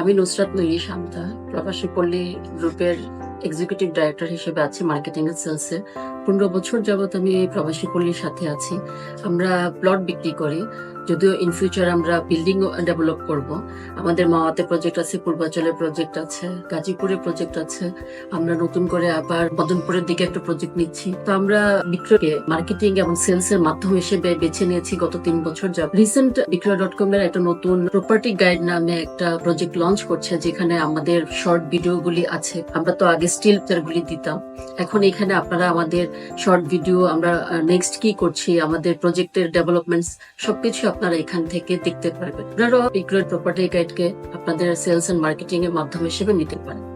আমি নুসরাত নূরি শান্তা, প্রবাসী পল্লী গ্রুপের এক্সিকিউটিভ ডাইরেক্টর হিসেবে আছি মার্কেটিং এর সেলসে। 15 বছর যাবত আমি এই প্রবাসী পল্লীর সাথে আছি। আমরা প্লট বিক্রি করি, যদিও ইন ফিউচার আমরা বিল্ডিং ডেভেলপ করব। আমাদের মাওয়াতে প্রজেক্ট আছে, পূর্বাঞ্চলের প্রজেক্ট আছে, গাজীপুরে প্রজেক্ট আছে। আমরা নতুন করে আবার মদনপুরের দিকে একটা প্রজেক্ট নিচ্ছি। তো আমরা বিক্রয়কে মার্কেটিং এবং সেলস এর মাধ্যম হিসেবে বেছে নিয়েছি গত 3 বছর যাবত। রিসেন্ট বিক্রয়.com এর একটা নতুন প্রপার্টি গাইড নামে একটা প্রজেক্ট লঞ্চ করছে, যেখানে আমাদের শর্ট ভিডিও গুলি আছে। আমরা তো আগে স্টিল গুলি দিতাম, এখন এখানে আপনারা আমাদের শর্ট ভিডিও, আমরা নেক্সট কি করছি, আমাদের প্রজেক্টের ডেভেলপমেন্টস সবকিছু আপনারা এখান থেকে দেখতে পারবেন। আপনারাও বিক্রয় প্রপার্টি গাইডকে আপনাদের সেলস এন্ড মার্কেটিং এর মাধ্যম হিসেবে নিতে পারেন।